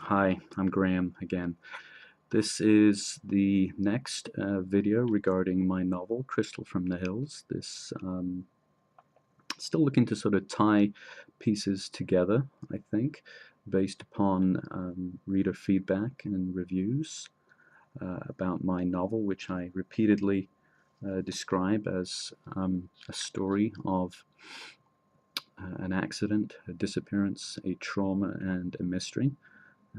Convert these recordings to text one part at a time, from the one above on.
Hi, I'm Graham again. This is the next video regarding my novel, Crystal from the Hills. Still looking to sort of tie pieces together, I think, based upon reader feedback and reviews about my novel, which I repeatedly describe as a story of an accident, a disappearance, a trauma, and a mystery.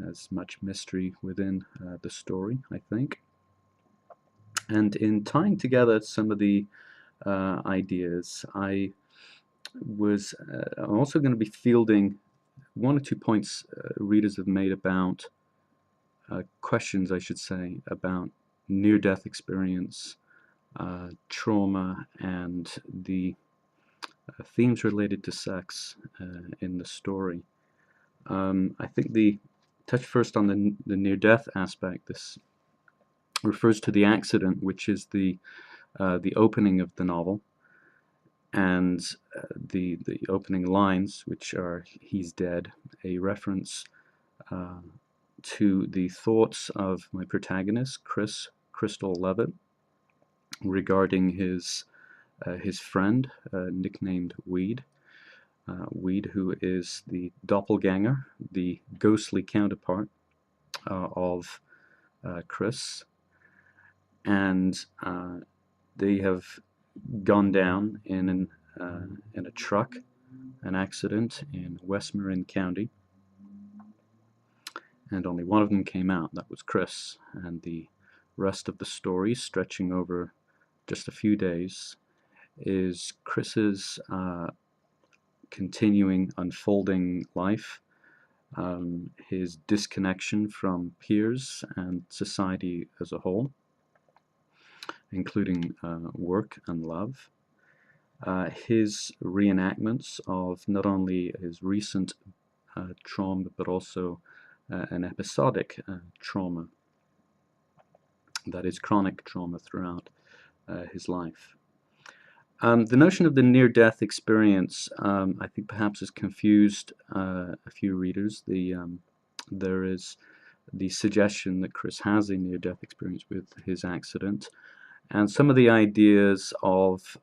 As much mystery within the story, I think. And in tying together some of the ideas, I'm also going to be fielding one or two points readers have made about questions, I should say, about near-death experience, trauma, and the themes related to sex in the story. I think touch first on the near-death aspect. This refers to the accident, which is the opening of the novel, and the opening lines, which are "He's dead," a reference to the thoughts of my protagonist, Crystal Levitt, regarding his friend, nicknamed Weed. Weed, who is the doppelganger, the ghostly counterpart of Chris, and they have gone down in a truck, an accident in West Marin County, and only one of them came out. That was Chris, and the rest of the story, stretching over just a few days, is Chris's continuing unfolding life, his disconnection from peers and society as a whole, including work and love, his reenactments of not only his recent trauma but also an episodic trauma, that is chronic trauma throughout his life. The notion of the near-death experience, I think, perhaps has confused a few readers. There is the suggestion that Chris has a near-death experience with his accident, and some of the ideas of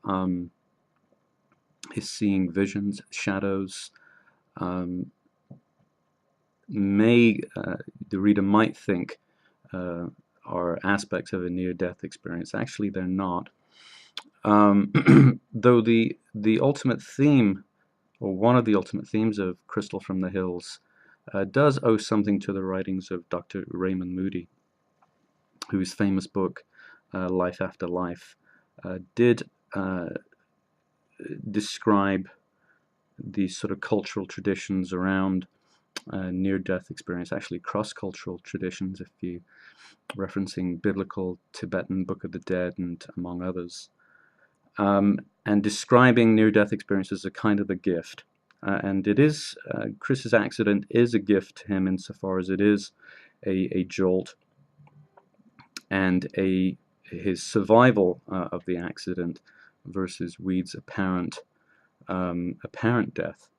his seeing visions, shadows, the reader might think are aspects of a near-death experience. Actually, they're not. Though the ultimate theme, or one of the ultimate themes of Crystal from the Hills, does owe something to the writings of Dr. Raymond Moody, whose famous book, Life After Life, did describe the sort of cultural traditions around near-death experience, actually cross-cultural traditions, if you referencing biblical Tibetan Book of the Dead and among others, and describing near-death experience as a kind of a gift. And it is, Chris's accident is a gift to him insofar as it is a jolt, and his survival of the accident versus Weed's apparent death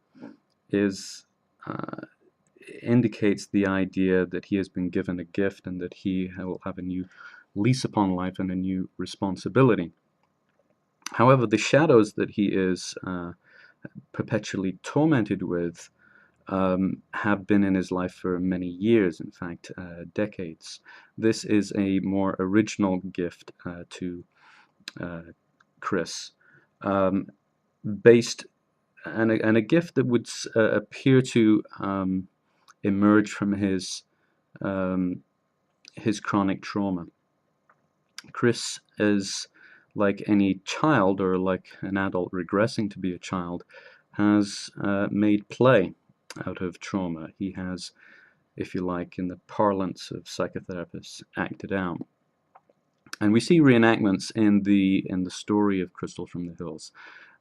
indicates the idea that he has been given a gift and that he will have a new lease upon life and a new responsibility. However, the shadows that he is perpetually tormented with have been in his life for many years, in fact, decades. This is a more original gift to Chris, based and a gift that would appear to emerge from his chronic trauma. Chris is like any child, or like an adult regressing to be a child, has made play out of trauma. He has, if you like, in the parlance of psychotherapists, acted out. And we see reenactments in the story of Crystal from the Hills.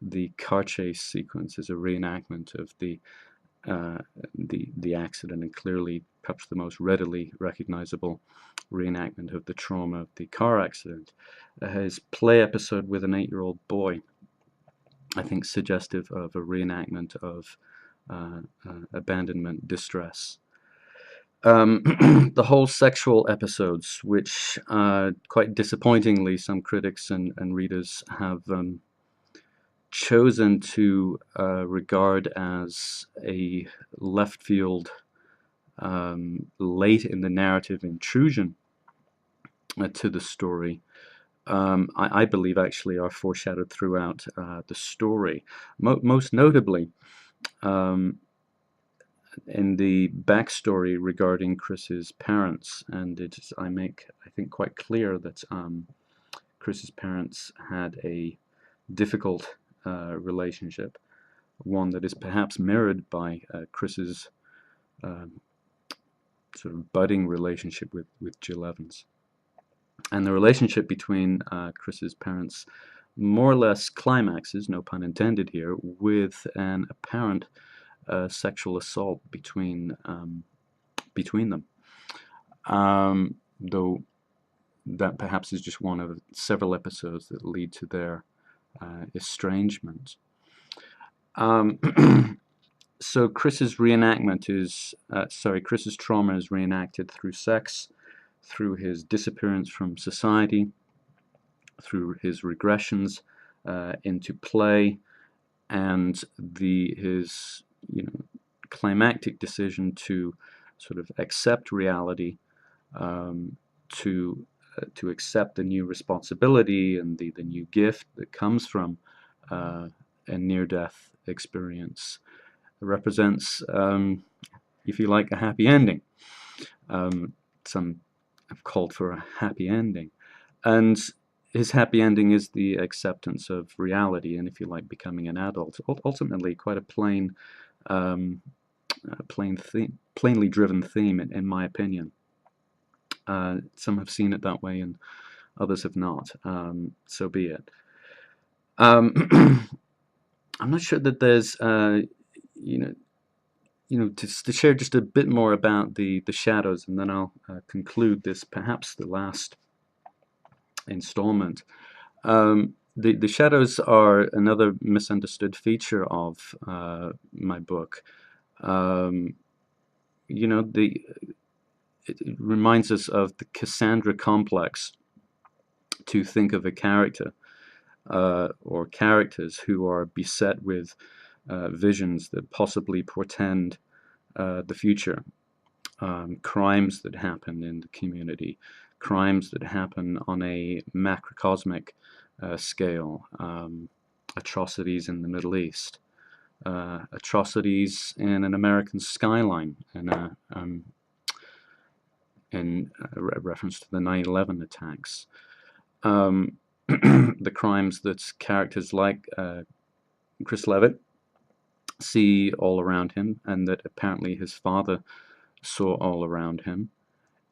The car chase sequence is a reenactment of the accident, and clearly perhaps the most readily recognizable reenactment of the trauma of the car accident. His play episode with an 8-year-old boy, I think, suggestive of a reenactment of abandonment, distress. The whole sexual episodes, which quite disappointingly some critics and readers have chosen to regard as a left field, late in the narrative intrusion to the story, I believe actually are foreshadowed throughout the story. Most notably, um, in the backstory regarding Chris's parents, and I make, I think, quite clear that Chris's parents had a difficult relationship, one that is perhaps mirrored by Chris's um, sort of budding relationship with Jill Evans. And the relationship between Chris's parents more or less climaxes, no pun intended here, with an apparent sexual assault between them. Though that perhaps is just one of several episodes that lead to their estrangement. So Chris's reenactment is, Chris's trauma is reenacted through sex, through his disappearance from society, through his regressions into play, and his climactic decision to sort of accept reality, to accept the new responsibility and the new gift that comes from a near-death experience. It represents, if you like, a happy ending. Some have called for a happy ending, and his happy ending is the acceptance of reality, and if you like, becoming an adult. Ultimately, quite a plainly driven theme, in my opinion. Some have seen it that way, and others have not. So be it. I'm not sure that there's, to share just a bit more about the shadows, and then I'll conclude this, perhaps the last installment. The shadows are another misunderstood feature of my book. It reminds us of the Cassandra complex, to think of a character or characters who are beset with visions that possibly portend the future, crimes that happen in the community, crimes that happen on a macrocosmic scale, atrocities in the Middle East, atrocities in an American skyline, in reference to the 9/11 attacks. The crimes that characters like Chris Levitt see all around him, and that apparently his father saw all around him.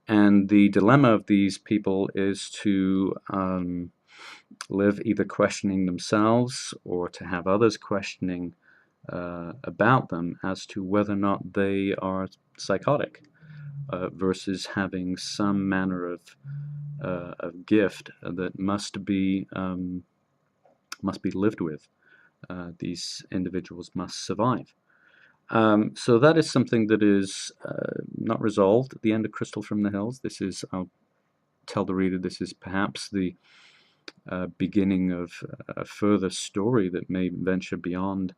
And the dilemma of these people is to live either questioning themselves or to have others questioning about them as to whether or not they are psychotic, versus having some manner of gift that must be lived with. These individuals must survive. So that is something that is not resolved at the end of Crystal from the Hills. This is, I'll tell the reader, this is perhaps the beginning of a further story that may venture beyond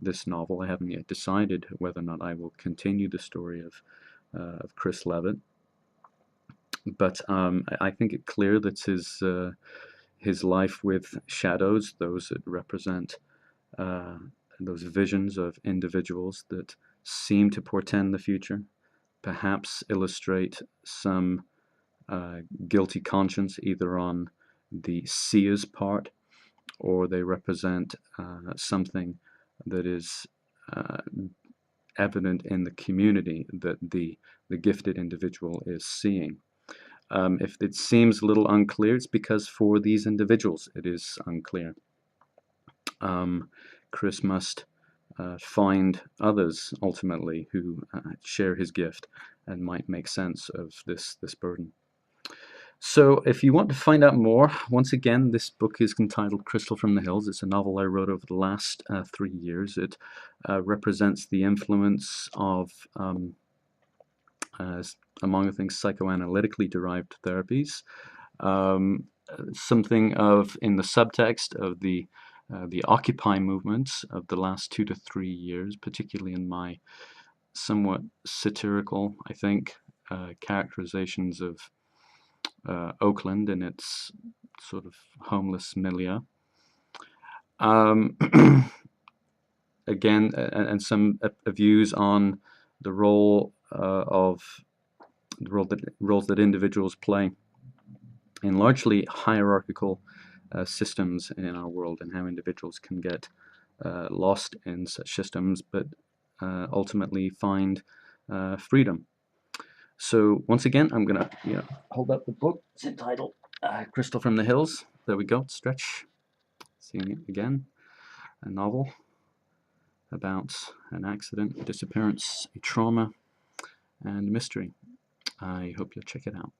this novel. I haven't yet decided whether or not I will continue the story of Chris Levitt, but I think it clear that his life with shadows, those that represent those visions of individuals that seem to portend the future, perhaps illustrate some guilty conscience either on the seer's part, or they represent something that is evident in the community that the gifted individual is seeing. If it seems a little unclear, it's because for these individuals it is unclear. Chris must find others ultimately who share his gift and might make sense of this burden. So if you want to find out more, once again, this book is entitled Crystal from the Hills. It's a novel I wrote over the last 3 years. It represents the influence of among other things, psychoanalytically derived therapies. Something of in the subtext of the Occupy movement of the last 2 to 3 years, particularly in my somewhat satirical, I think, characterizations of Oakland and its sort of homeless milieu. Again, and some views on the role roles that individuals play in largely hierarchical systems in our world, and how individuals can get lost in such systems, but ultimately find freedom. So once again, I'm gonna hold up the book. It's entitled "Crystal from the Hills." There we go. Stretch. Seeing it again. A novel about an accident, a disappearance, a trauma, and a mystery. I hope you'll check it out.